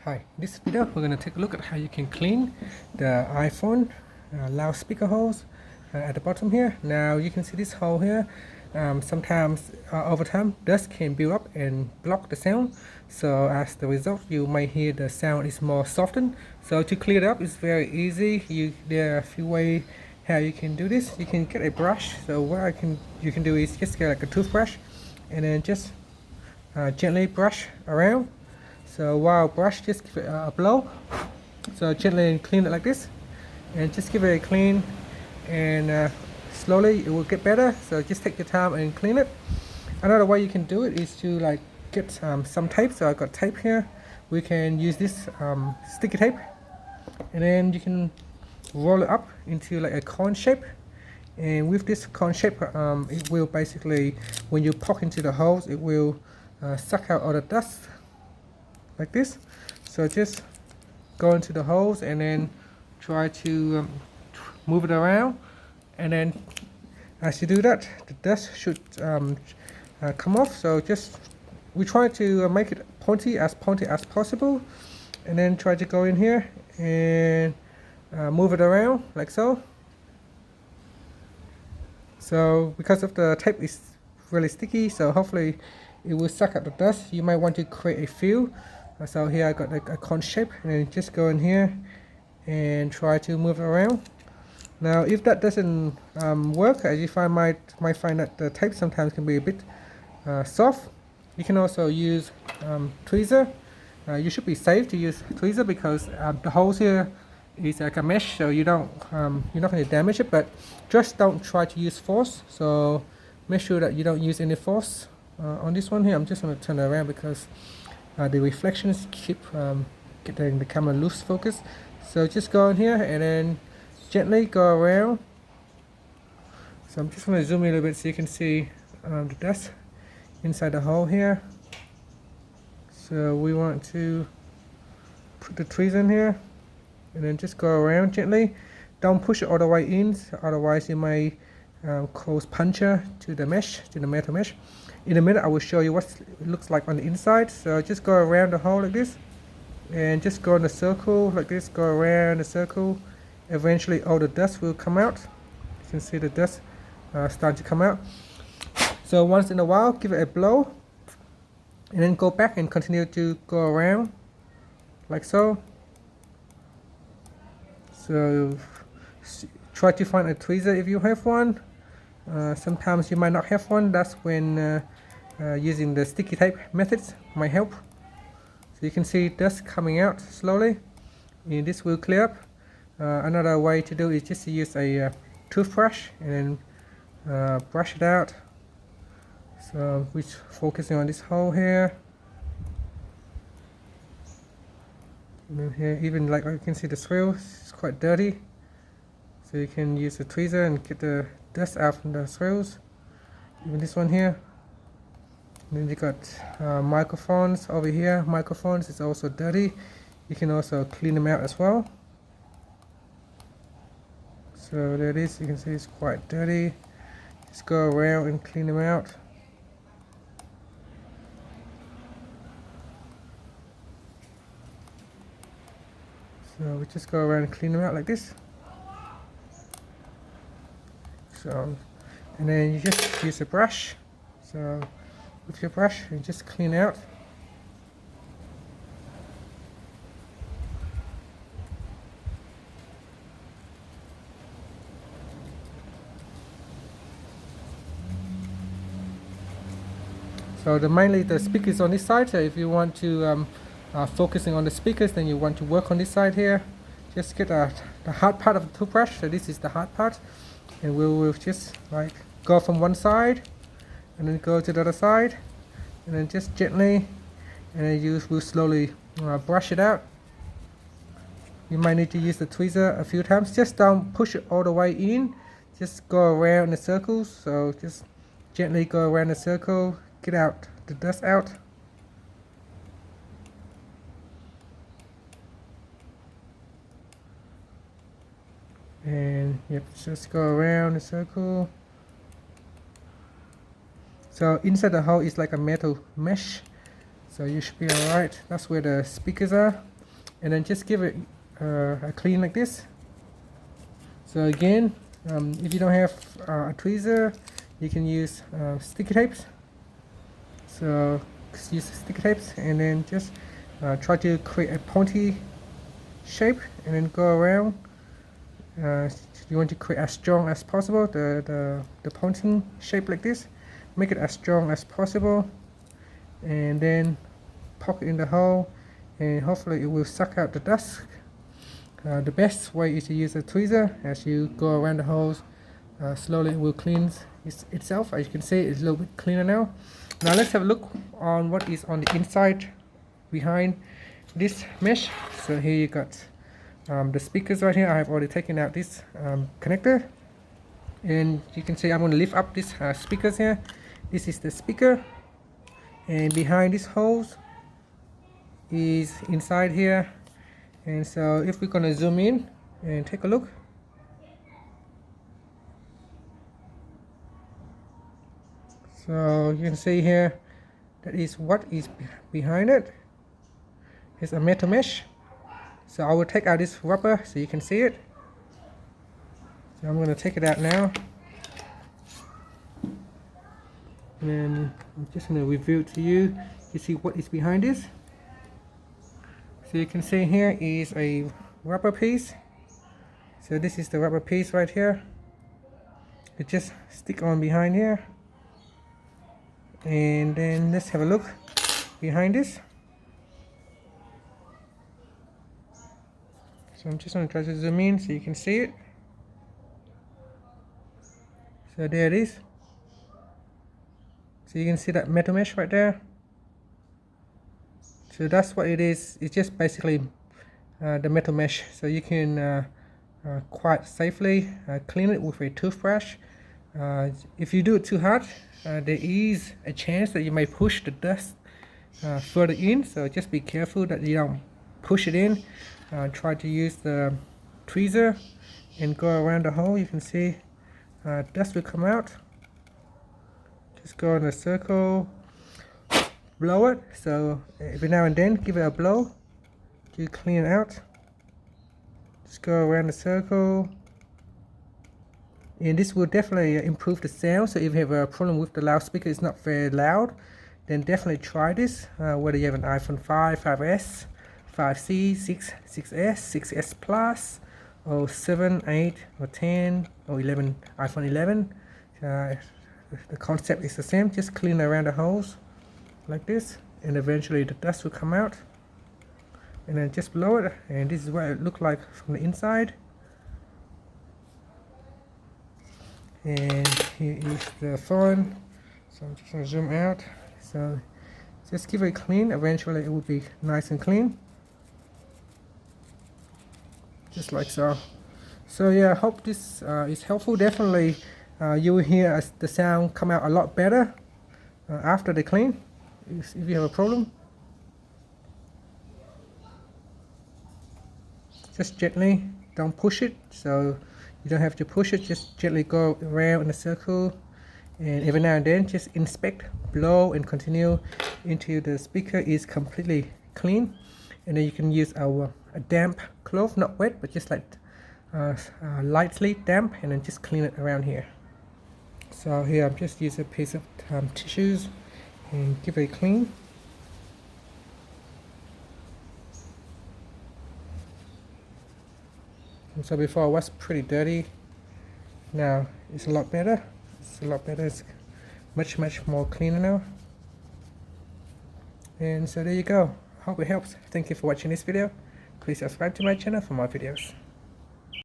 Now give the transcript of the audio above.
Hi, in this video we're going to take a look at how you can clean the iPhone loudspeaker holes at the bottom here. Now you can see this hole here. Sometimes over time dust can build up and block the sound, so as the result you might hear the sound is more softened. So to clear it up is very easy. There are a few ways how you can do this. You can get a brush. So what you can do is just get like a toothbrush and then just gently brush around. So while brush, just give it a blow. So gently clean it like this, and just give it a clean, and slowly it will get better. So just take your time and clean it. Another way you can do it is to like get some tape. So I've got tape here. We can use this sticky tape, and then you can roll it up into like a cone shape. And with this cone shape, it will basically, when you poke into the holes, it will suck out all the dust like this. So just go into the holes and then try to move it around, and then as you do that the dust should come off. So just we try to make it pointy as possible, and then try to go in here and move it around like so. So because of the tape is really sticky, so hopefully it will suck out the dust. You might want to create a fill. So here I got like a cone shape, and then just go in here and try to move it around. Now if that doesn't work, as you might find that the tape sometimes can be a bit soft, you can also use tweezer. You should be safe to use tweezer because the holes here is like a mesh, so you're not going to damage it, but just don't try to use force. So make sure that you don't use any force on this one here. I'm just going to turn it around because the reflections keep getting the camera loose focus. So just go in here and then gently go around. So I'm just going to zoom in a little bit so you can see the dust inside the hole here. So we want to put the trees in here and then just go around gently. Don't push it all the way in, otherwise you may cause puncture to the mesh, to the metal mesh. In a minute I will show you what it looks like on the inside. So just go around the hole like this and just go in a circle like this, go around the circle. Eventually all the dust will come out. You can see the dust starting to come out. So once in a while give it a blow and then go back and continue to go around like so. So try to find a tweezer if you have one. Sometimes you might not have one. That's when using the sticky tape methods might help. So you can see dust coming out slowly, and this will clear up. Another way to do it is just to use a toothbrush and then brush it out. So we're focusing on this hole here. And then here, even like you can see the swirl is quite dirty. So you can use a tweezer and get the dust out from the swirls. Even this one here. And then you got microphones over here. Microphones is also dirty. You can also clean them out as well. So there it is. You can see it's quite dirty. Just go around and clean them out. So we just go around and clean them out like this. So, and then you just use a brush. So with your brush you just clean out. So mainly the speakers on this side. So if you want to focusing on the speakers, then you want to work on this side here. Just get the hard part of the toothbrush. So this is the hard part, and we'll just like go from one side and then go to the other side, and then just gently, and then we'll slowly brush it out. You might need to use the tweezer a few times. Just don't push it all the way in. Just go around in the circles. So just gently go around the circle, get out the dust out. And yep, just go around the circle. So inside the hole is like a metal mesh, so you should be alright. That's where the speakers are. and then just give it a clean like this. So again, if you don't have a tweezer, you can use sticky tapes. So use sticky tapes and then just try to create a pointy shape and then go around. You want to create as strong as possible the pointing shape like this. Make it as strong as possible and then poke it in the hole, and hopefully it will suck out the dust. The best way is to use a tweezer. As you go around the holes, slowly it will cleanse itself. As you can see, it's a little bit cleaner now. Now let's have a look on what is on the inside behind this mesh. So here you got the speakers right here. I have already taken out this connector, and you can see I'm going to lift up this speakers here. This is the speaker, and behind these holes is inside here. And so if we're going to zoom in and take a look, so you can see here that is what is behind it. It's a metal mesh. So I will take out this rubber so you can see it. So I'm going to take it out now, and then I'm just going to reveal it to you. You see what is behind this. So you can see here is a rubber piece. So this is the rubber piece right here. It just stick on behind here. And then let's have a look behind this. So I'm just going to try to zoom in so you can see it. So there it is. So you can see that metal mesh right there. So that's what it is. It's just basically the metal mesh. So you can quite safely clean it with a toothbrush. If you do it too hard, there is a chance that you may push the dust further in. So just be careful that you don't push it in. Try to use the tweezer and go around the hole. You can see dust will come out. Just go in a circle. Blow it, so every now and then give it a blow to clean it out. Just go around the circle, and this will definitely improve the sound. So if you have a problem with the loudspeaker, it's not very loud, then definitely try this. Whether you have an iPhone 5, 5S, 5C, 6, 6S, 6S Plus, or 7, 8, or 10, or 11, iPhone 11. The concept is the same. Just clean around the holes like this, and eventually the dust will come out, and then just blow it, and this is what it looks like from the inside. And here is the phone. So I'm just going to zoom out. So just give it clean. Eventually it will be nice and clean, just like so. So yeah, I hope this is helpful. Definitely you will hear the sound come out a lot better after they clean. If you have a problem, just gently, don't push it. So you don't have to push it, just gently go around in a circle, and every now and then just inspect, blow, and continue until the speaker is completely clean. And then you can use a damp cloth, not wet, but just like lightly damp, and then just clean it around here. So here I'm just using a piece of tissues and give it a clean. And so before it was pretty dirty. Now it's a lot better. It's a lot better. It's much more cleaner now. And so there you go. Hope it helps. Thank you for watching this video. Please subscribe to my channel for more videos.